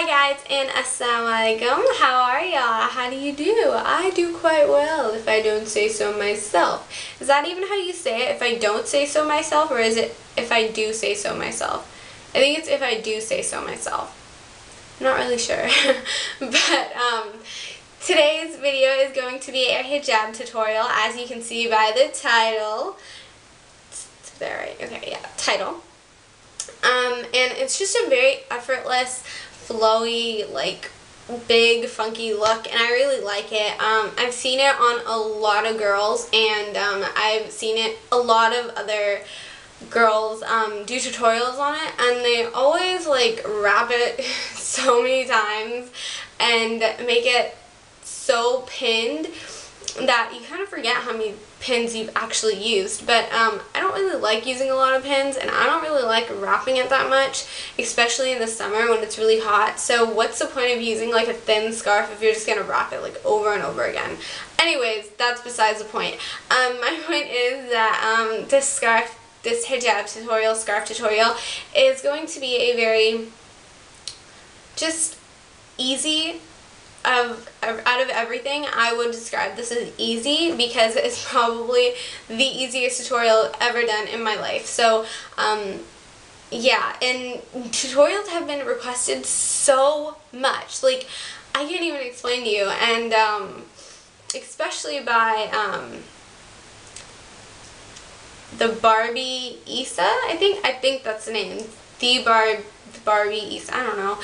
Hi guys and assalamualaikum. How are y'all? How do you do? I do quite well if I don't say so myself. Is that even how you say it? If I don't say so myself, or is it if I do say so myself? I think it's if I do say so myself. I'm not really sure. But today's video is going to be a hijab tutorial, as you can see by the title. Is that right? Okay, yeah, title. And it's just a very effortless, flowy, like big funky look, and I really like it. I've seen it on a lot of girls, and I've seen it a lot of other girls do tutorials on it, and they always like wrap it so many times and make it so pinned that you kind of forget how many pins you've actually used. But I don't really like using a lot of pins, and I don't really like wrapping it that much, especially in the summer when it's really hot. So what's the point of using like a thin scarf if you're just gonna wrap it like over and over again? Anyways, that's besides the point. My point is that this hijab tutorial, scarf tutorial, is going to be a very just easy. Out of everything, I would describe this as easy because it's probably the easiest tutorial ever done in my life. So yeah, and tutorials have been requested so much, like I can't even explain to you, and especially by the Barbie Isa, I think that's the name, the Barbie Isa, I don't know,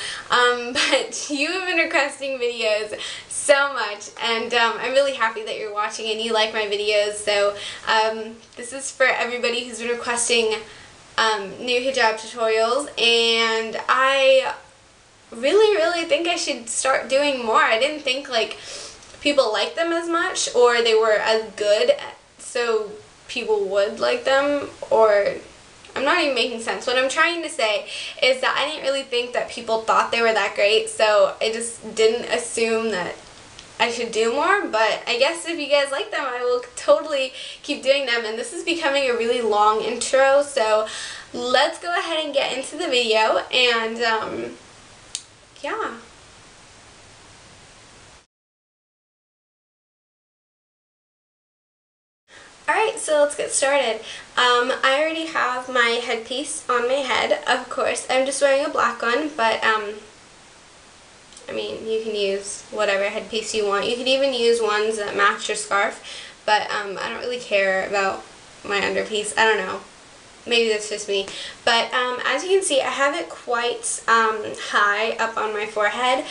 but you have been requesting videos so much, and I'm really happy that you're watching and you like my videos. So this is for everybody who's been requesting new hijab tutorials, and I really think I should start doing more. I didn't think like people liked them as much, or they were as good, so people would like them, or I'm not even making sense. What I'm trying to say is that I didn't really think that people thought they were that great, so I just didn't assume that I should do more. But I guess if you guys like them, I will totally keep doing them. And this is becoming a really long intro, so let's go ahead and get into the video, and yeah. Alright, so let's get started. I already have my headpiece on my head, of course. I'm just wearing a black one, but I mean, you can use whatever headpiece you want. You can even use ones that match your scarf, but I don't really care about my underpiece. I don't know. Maybe that's just me. But as you can see, I have it quite high up on my forehead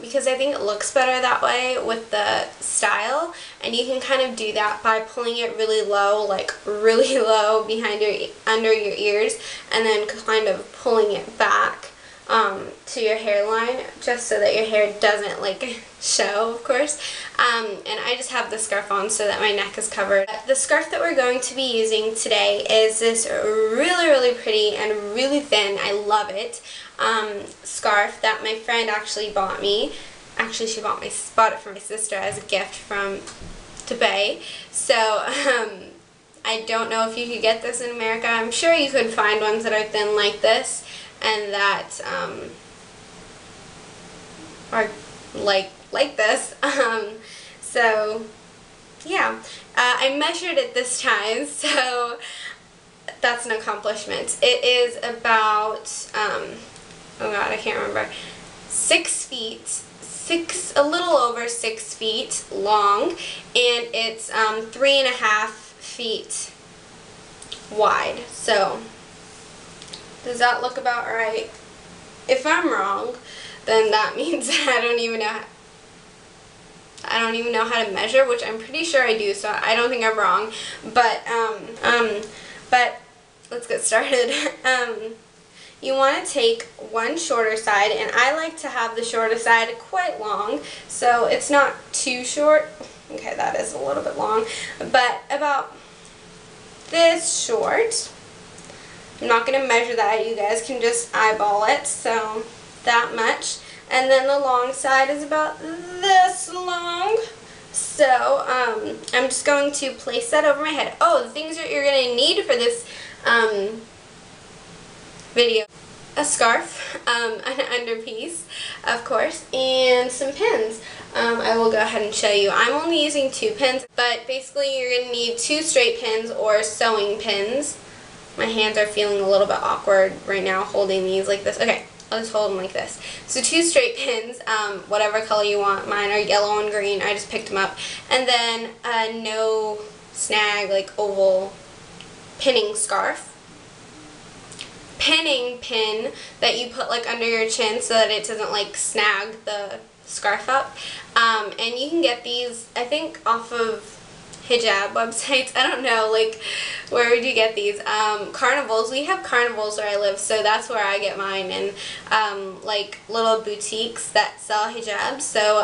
because I think it looks better that way with the style. And you can kind of do that by pulling it really low, like really low behind under your ears, and then kind of pulling it back to your hairline, just so that your hair doesn't like show, of course. And I just have the scarf on so that my neck is covered. The scarf that we're going to be using today is this really pretty and really thin, I love it, scarf that my friend actually bought me. Actually, she bought it for my sister as a gift from Dubai. So I don't know if you could get this in America. I'm sure you could find ones that are thin like this, and that are like this. So yeah, I measured it this time, so that's an accomplishment. It is about oh god, I can't remember, 6 feet, a little over 6 feet long, and it's 3.5 feet wide. So does that look about right? If I'm wrong, then that means I don't even know how to measure, which I'm pretty sure I do, so I don't think I'm wrong. But but let's get started. You want to take one shorter side, and I like to have the shorter side quite long, so it's not too short. Okay, that is a little bit long, but about this short. I'm not going to measure that, you guys can just eyeball it, so that much. And then the long side is about this long. So I'm just going to place that over my head. Oh, the things that you're going to need for this video. a scarf, an underpiece, of course, and some pins. I will go ahead and show you. I'm only using 2 pins, but basically you're going to need 2 straight pins or sewing pins. My hands are feeling a little bit awkward right now holding these like this. Okay, I'll just hold them like this. So 2 straight pins, whatever color you want. Mine are yellow and green. I just picked them up. And then a no snag, like oval pinning scarf. Pinning pin that you put like under your chin so that it doesn't like snag the scarf up. And you can get these, I think, off of Hijab websites. I don't know, like, where would you get these? Carnivals. We have carnivals where I live, so that's where I get mine, and like little boutiques that sell hijabs, so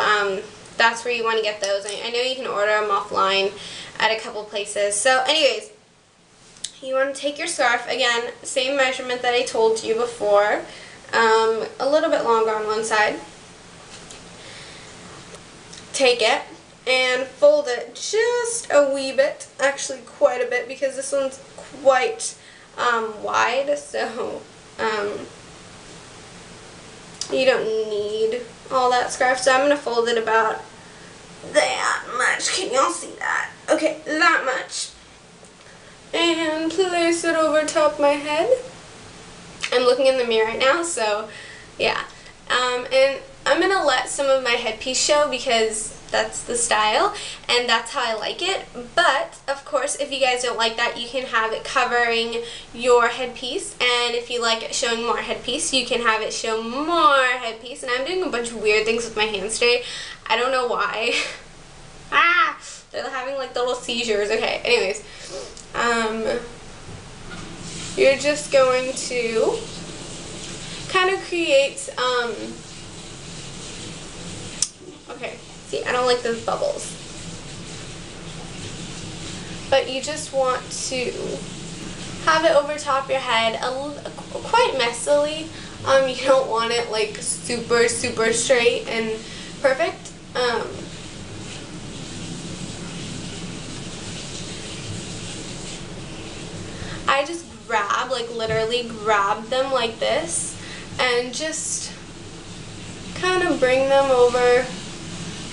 that's where you want to get those. I know you can order them offline at a couple places. So anyways, you want to take your scarf, again, same measurement that I told you before, a little bit longer on one side. Take it and fold it just a wee bit, actually quite a bit, because this one's quite wide, so you don't need all that scarf. So I'm going to fold it about that much. Can y'all see that? Okay, that much. And place it over top my head. I'm looking in the mirror right now, so yeah. And I'm going to let some of my headpiece show because that's the style and that's how I like it. But of course, if you guys don't like that, you can have it covering your headpiece, and if you like it showing more headpiece, you can have it show more headpiece. And I'm doing a bunch of weird things with my hands today. I don't know why. They're having like little seizures. Okay, anyways, you're just going to kind of create okay, see, I don't like those bubbles, but you just want to have it over top your head quite messily. You don't want it like super straight and perfect. I just grab, like literally grab them like this and just kind of bring them over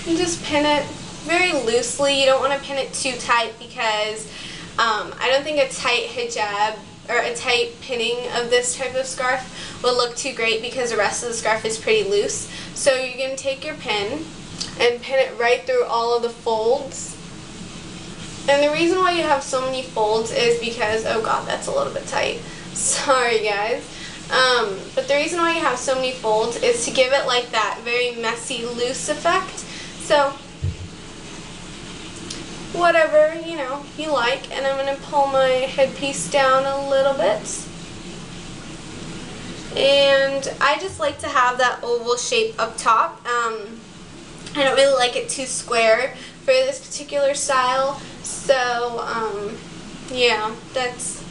and just pin it very loosely. You don't want to pin it too tight because I don't think a tight hijab or a tight pinning of this type of scarf will look too great because the rest of the scarf is pretty loose. So you're going to take your pin and pin it right through all of the folds. And the reason why you have so many folds is because, oh god, that's a little bit tight. Sorry guys. But the reason why you have so many folds is to give it like that very messy, loose effect. So, whatever, you know, you like. And I'm going to pull my headpiece down a little bit. And I just like to have that oval shape up top. I don't really like it too square for this particular style. So, yeah, that's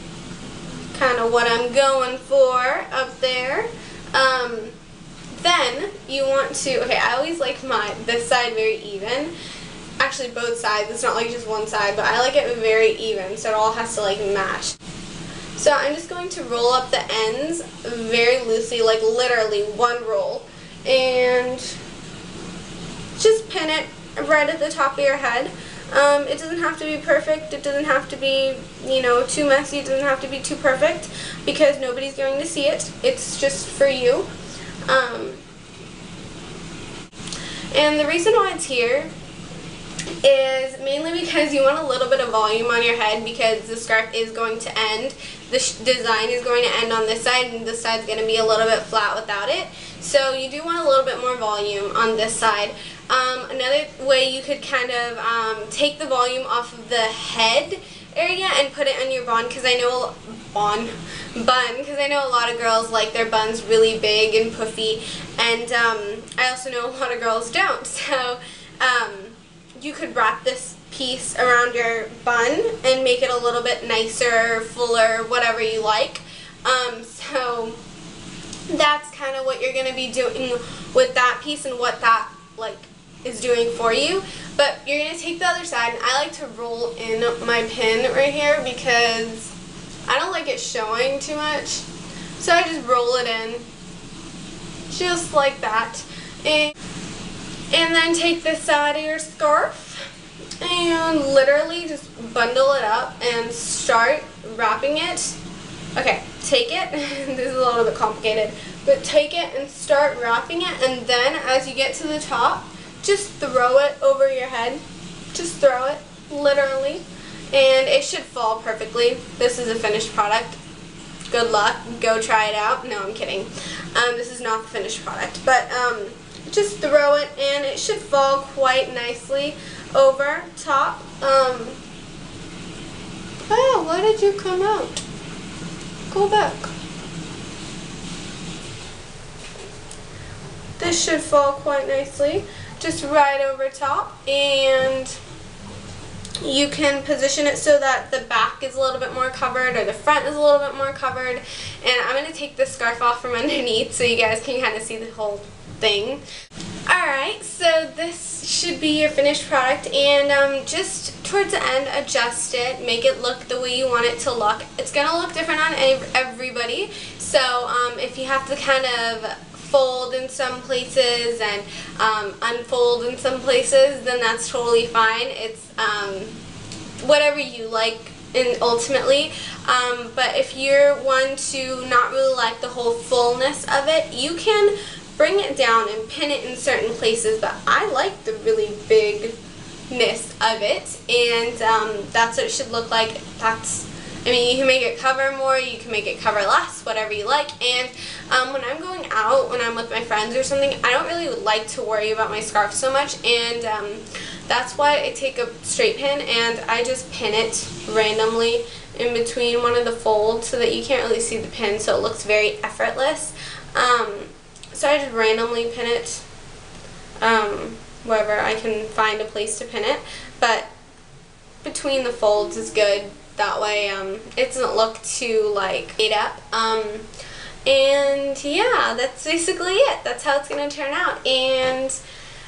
kind of what I'm going for up there. Then you want to, okay, I always like this side very even. Actually, both sides. It's not like just one side, but I like it very even, so it all has to like match. So I'm just going to roll up the ends very loosely, like literally one roll, and just pin it right at the top of your head. It doesn't have to be perfect. It doesn't have to be, you know, too messy. It doesn't have to be too perfect because nobody's going to see it. It's just for you. And the reason why it's here is mainly because you want a little bit of volume on your head because the scarf is going to end. The design is going to end on this side, and this side's going to be a little bit flat without it. So you do want a little bit more volume on this side. Another way you could kind of take the volume off of the head area and put it on your bun, because I know a lot of girls like their buns really big and puffy, and I also know a lot of girls don't. So you could wrap this piece around your bun and make it a little bit nicer, fuller, whatever you like. So that's kind of what you're going to be doing with that piece and what that like is doing for you. But you're going to take the other side, and I like to roll in my pin right here because I don't like it showing too much. So I just roll it in, just like that. And then take this side of your scarf and literally just bundle it up and start wrapping it. Okay, take it. This is a little bit complicated, but take it and start wrapping it, and then as you get to the top, just throw it over your head. Just throw it, literally, and it should fall perfectly. This is a finished product. Good luck. Go try it out. No, I'm kidding. This is not the finished product, but just throw it, and it should fall quite nicely over top. Oh, why did you come out? Go back. This should fall quite nicely, just right over top, and you can position it so that the back is a little bit more covered or the front is a little bit more covered. And I'm going to take this scarf off from underneath so you guys can kind of see the whole thing. Alright, so this should be your finished product, and just towards the end, adjust it, make it look the way you want it to look. It's going to look different on everybody, so if you have to kind of fold in some places and unfold in some places, then that's totally fine. It's whatever you like, and ultimately, but if you're one to not really like the whole fullness of it, you can bring it down and pin it in certain places, but I like the really bigness of it, and that's what it should look like. I mean, you can make it cover more, you can make it cover less, whatever you like. And when I'm going out, when I'm with my friends or something, I don't really like to worry about my scarf so much, and that's why I take a straight pin and I just pin it randomly in between one of the folds so that you can't really see the pin, so it looks very effortless. So I just randomly pin it wherever I can find a place to pin it, but between the folds is good. That way it doesn't look too like made up. And yeah, that's basically it. That's how it's going to turn out, and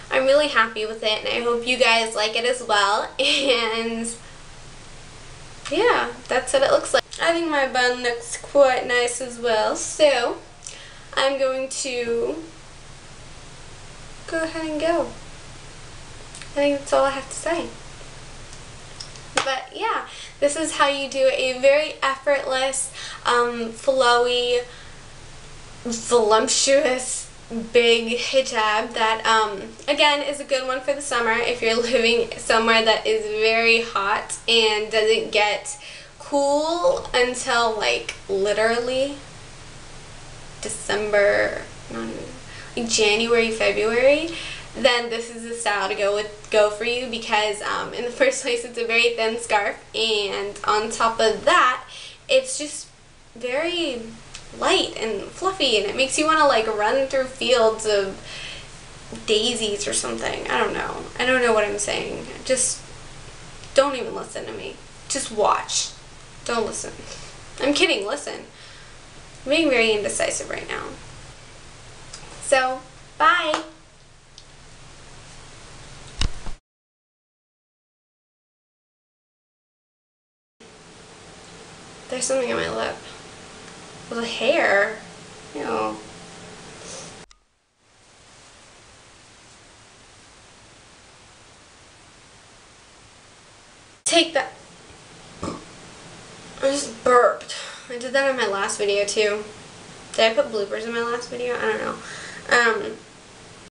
I'm really happy with it, and I hope you guys like it as well. And yeah, that's what it looks like. I think my bun looks quite nice as well, so I'm going to go ahead and go. I think that's all I have to say. But yeah, this is how you do a very effortless, flowy, voluptuous, big hijab that, again, is a good one for the summer if you're living somewhere that is very hot and doesn't get cool until, like, literally December, like January, February. Then this is the style to go for you, because in the first place it's a very thin scarf, and on top of that it's just very light and fluffy, and it makes you want to like run through fields of daisies or something. I don't know what I'm saying. Just don't even listen to me. Just watch. Don't listen. I'm kidding, listen. I'm being very indecisive right now. So, bye! There's something on my lip. With a hair. You know. Take that. I just burped. I did that in my last video too. Did I put bloopers in my last video? I don't know.